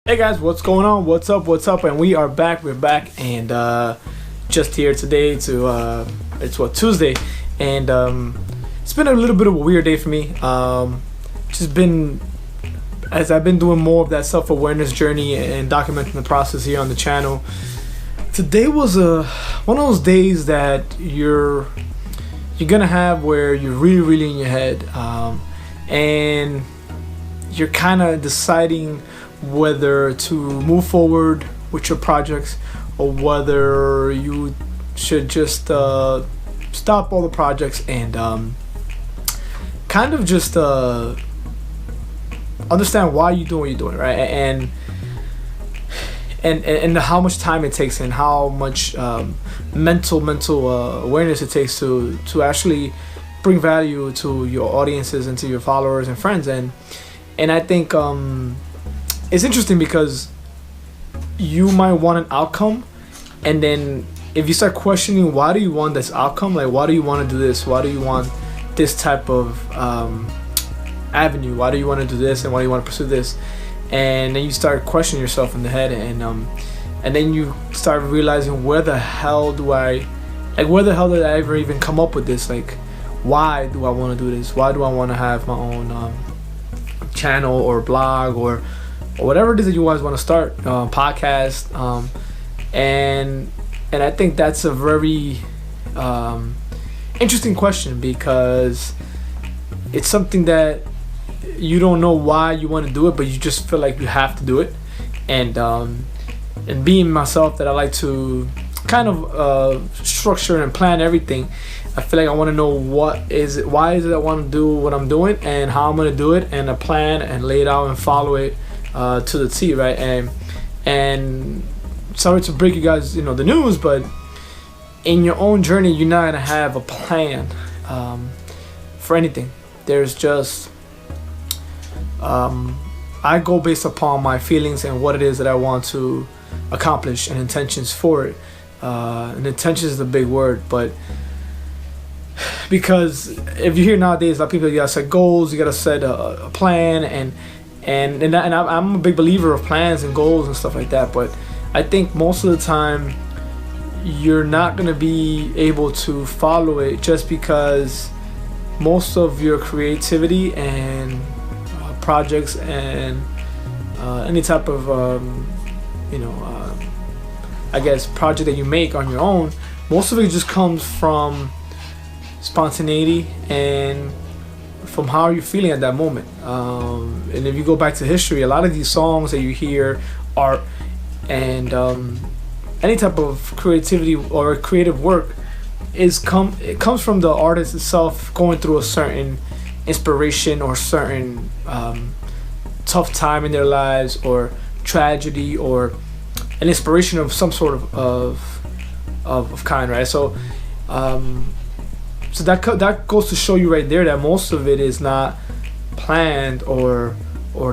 Hey guys, what's going on? What's up? What's up? And we are back. We're back, and just here today to it's Tuesday, and it's been a little bit of a weird day for me. Just been as I've been doing more of that self-awareness journey and documenting the process here on the channel. Today was one of those days that you're gonna have where you're really in your head, and you're kind of deciding whether to move forward with your projects or whether you should just stop all the projects and kind of just understand why you're doing what you're doing, right? And how much time it takes and how much mental awareness it takes to actually bring value to your audiences and to your followers and friends. And I think it's interesting because you might want an outcome, and then if you start questioning why do you want this outcome, like why do you want to do this, why do you want this type of avenue, why do you want to do this, and why do you want to pursue this, and then you start questioning yourself in the head, and then you start realizing where the hell did I ever even come up with this? Like, why do I want to do this? Why do I want to have my own channel or blog or whatever it is that you guys want to start, podcast, and I think that's a very interesting question, because it's something that you don't know why you want to do it, but you just feel like you have to do it. And being myself, that I like to kind of structure and plan everything, I feel like I want to know why is it I want to do what I'm doing and how I'm going to do it, and a plan and lay it out and follow it to the T, right? And sorry to break you guys, the news, but in your own journey, you're not gonna have a plan for anything. There's just I go based upon my feelings and what it is that I want to accomplish and intentions for it. And intentions is a big word, but because if you hear nowadays, a lot of people, you gotta set goals, you gotta set a plan, and I'm a big believer of plans and goals and stuff like that, but I think most of the time you're not going to be able to follow it, just because most of your creativity and projects and any type of I guess project that you make on your own, most of it just comes from spontaneity and from how you're feeling at that moment. And if you go back to history, a lot of these songs that you hear, art, and any type of creativity or creative work it comes from the artist itself going through a certain inspiration or certain tough time in their lives, or tragedy, or an inspiration of some sort of kind, right? So that goes to show you right there that most of it is not planned, or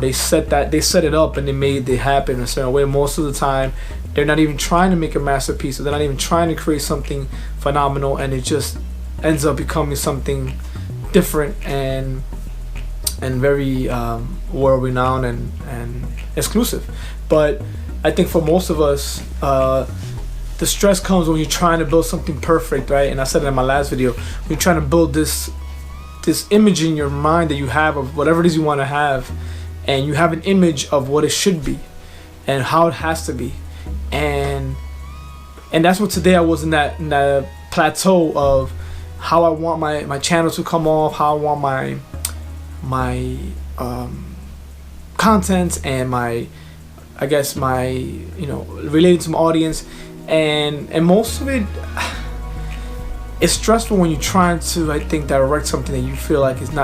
they set it up and they made it happen a certain way. Most of the time they're not even trying to make a masterpiece, or they're not even trying to create something phenomenal, and it just ends up becoming something different and very world renowned and exclusive. But I think for most of us, the stress comes when you're trying to build something perfect, right? And I said it in my last video, when you're trying to build this image in your mind that you have of whatever it is you want to have, and you have an image of what it should be and how it has to be, and that's what today I was in that plateau of how I want my channel to come off, how I want my content and my related to my audience. And most of it, it's stressful when you're trying to, I think, direct something that you feel like it's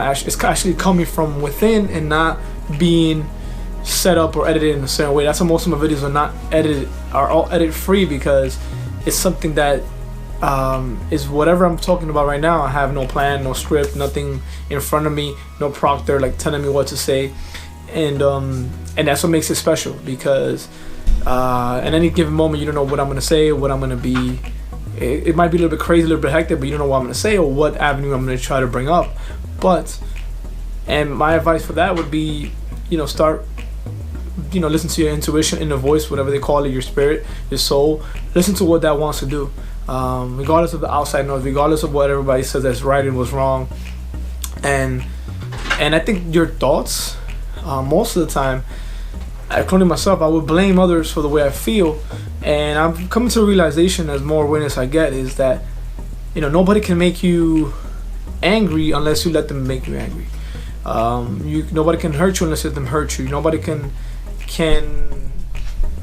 actually coming from within and not being set up or edited in a certain way. That's why most of my videos are all edit free, because it's something that is whatever I'm talking about right now. I have no plan, no script, nothing in front of me, no proctor like telling me what to say, and that's what makes it special, because at any given moment you don't know what I'm gonna say or what I'm gonna be. It might be a little bit crazy, a little bit hectic, but you don't know what I'm gonna say or what avenue I'm gonna try to bring up. And my advice for that would be, start listen to your intuition, inner voice, whatever they call it, your spirit, your soul. Listen to what that wants to do, regardless of the outside noise, regardless of what everybody says that's right and what's wrong. And I think your thoughts, most of the time, including myself, I would blame others for the way I feel. And I'm coming to a realization as more awareness I get is that, nobody can make you angry unless you let them make you angry. Nobody can hurt you unless you let them hurt you. Nobody can.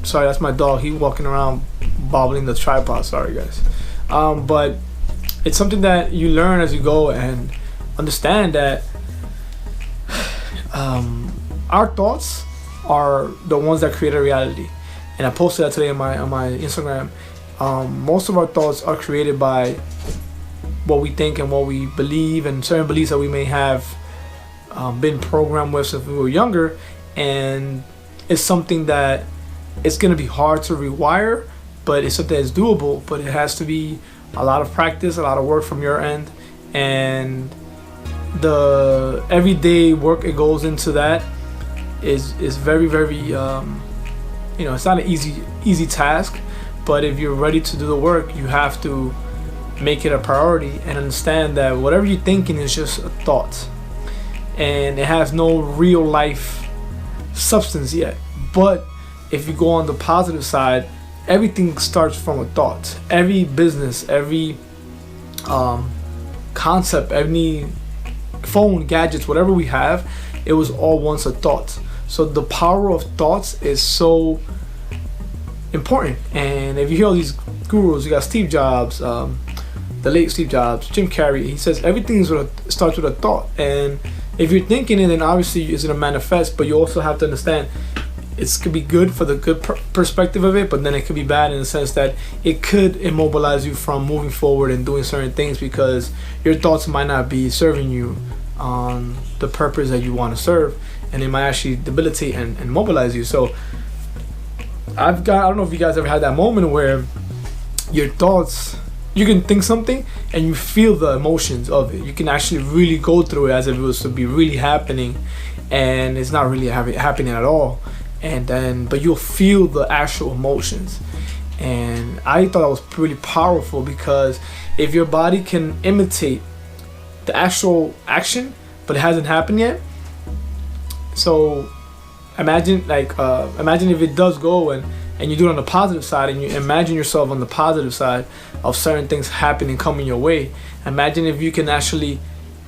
Sorry, that's my dog. He's walking around bobbling the tripod. Sorry, guys. But it's something that you learn as you go and understand that our thoughts are the ones that create a reality. And I posted that today on my Instagram. Most of our thoughts are created by what we think and what we believe, and certain beliefs that we may have been programmed with since we were younger. And it's something that it's going to be hard to rewire, but it's something that's doable. But it has to be a lot of practice, a lot of work from your end, and the everyday work it goes into that is very, very it's not an easy task. But if you're ready to do the work, you have to make it a priority and understand that whatever you're thinking is just a thought, and it has no real life substance yet. But if you go on the positive side, everything starts from a thought. Every business, every concept, any phone, gadgets, whatever we have, it was all once a thought. So the power of thoughts is so important. And if you hear all these gurus, you got Steve Jobs, the late Steve Jobs, Jim Carrey, he says everything starts with a thought. And if you're thinking it, then obviously it's going to manifest. But you also have to understand it could be good for the good perspective of it, but then it could be bad in the sense that it could immobilize you from moving forward and doing certain things, because your thoughts might not be serving you on the purpose that you want to serve, and it might actually debilitate and mobilize you. So I don't know if you guys ever had that moment where your thoughts, you can think something and you feel the emotions of it. You can actually really go through it as if it was to be really happening, and it's not really happening at all. But you'll feel the actual emotions. And I thought that was pretty powerful, because if your body can imitate the actual action, but it hasn't happened yet. So imagine if it does go and you do it on the positive side, and you imagine yourself on the positive side of certain things happening, coming your way. Imagine if you can actually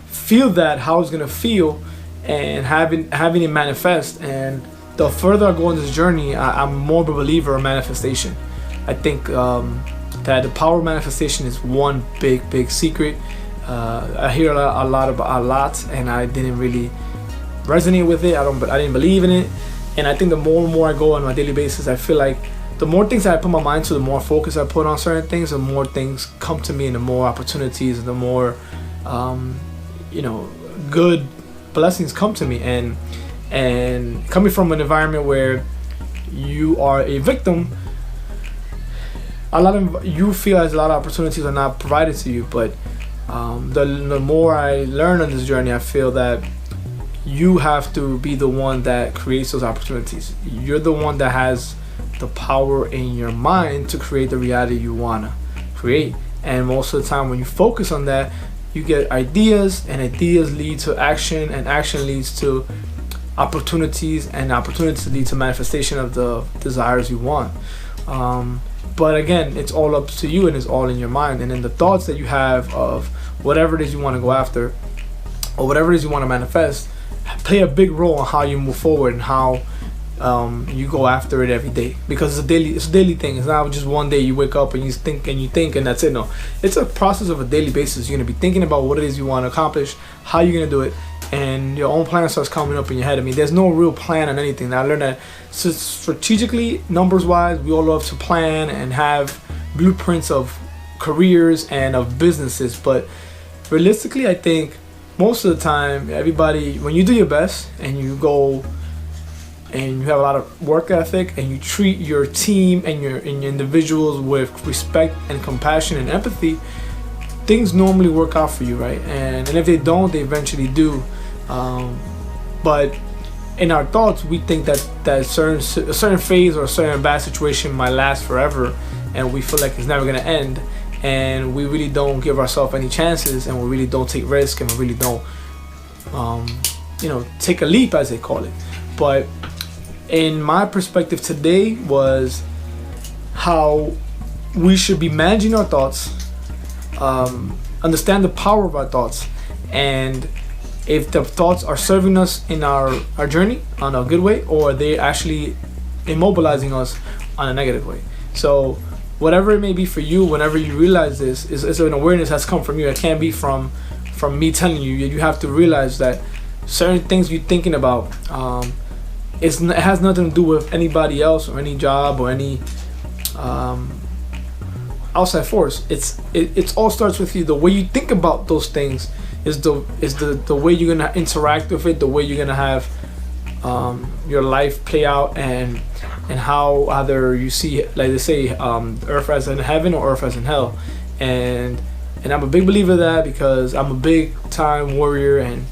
feel that, how it's gonna feel, and having it manifest. And the further I go on this journey, I'm more of a believer of manifestation. I think that the power of manifestation is one big secret. I hear a lot, and I didn't really resonate with it. I didn't believe in it. And I think the more and more I go on a daily basis, I feel like the more things I put my mind to, the more focus I put on certain things, the more things come to me, and the more opportunities, and the more good blessings come to me. And coming from an environment where you are a victim, you feel as a lot of opportunities are not provided to you. But the more I learn on this journey, I feel that you have to be the one that creates those opportunities. You're the one that has the power in your mind to create the reality you want to create. And most of the time when you focus on that, you get ideas, and ideas lead to action, and action leads to opportunities, and opportunities lead to manifestation of the desires you want. But again, it's all up to you, and it's all in your mind. And then the thoughts that you have of whatever it is you want to go after, or whatever it is you want to manifest, play a big role on how you move forward and how you go after it every day. Because it's a daily thing. It's not just one day you wake up and you think and that's it. No, it's a process of a daily basis. You're gonna be thinking about what it is you want to accomplish, how you're gonna do it, and your own plan starts coming up in your head. I mean, there's no real plan on anything. Now I learned that strategically, numbers wise, we all love to plan and have blueprints of careers and of businesses, but realistically, I think most of the time, everybody, when you do your best and you go and you have a lot of work ethic, and you treat your team and your individuals with respect and compassion and empathy, things normally work out for you, right? And if they don't, they eventually do. But in our thoughts, we think that a certain phase or a certain bad situation might last forever, and we feel like it's never gonna end, and we really don't give ourselves any chances, and we really don't take risk, and we really don't, take a leap, as they call it. But in my perspective today was how we should be managing our thoughts, understand the power of our thoughts, and if the thoughts are serving us in our journey on a good way, or they actually immobilizing us on a negative way. So whatever it may be for you, whenever you realize this, is an awareness that's come from you. It can't be from me telling you. You have to realize that certain things you're thinking about, it has nothing to do with anybody else or any job or any outside force. It all starts with you. The way you think about those things is the way you're gonna interact with it, the way you're gonna have your life play out, and how either you see, like they say, earth as in heaven or earth as in hell. And I'm a big believer of that, because I'm a big time warrior and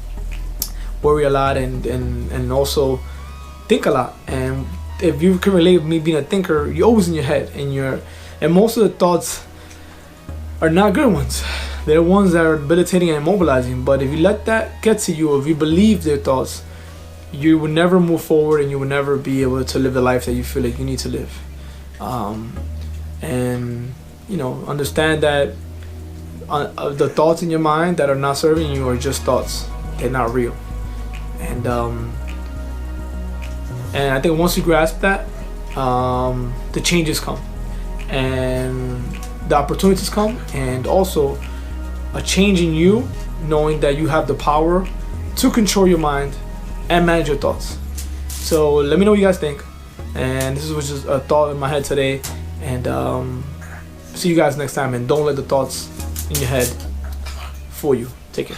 worry a lot, and also think a lot. And if you can relate with me being a thinker, you're always in your head, and most of the thoughts are not good ones. They're ones that are debilitating and immobilizing. But if you let that get to you, if you believe their thoughts, you will never move forward, and you will never be able to live the life that you feel like you need to live. And understand that the thoughts in your mind that are not serving you are just thoughts. They're not real. And I think once you grasp that, the changes come, and the opportunities come, and also a change in you, knowing that you have the power to control your mind and manage your thoughts. So let me know what you guys think. And this was just a thought in my head today. And see you guys next time. And don't let the thoughts in your head fool you. Take care.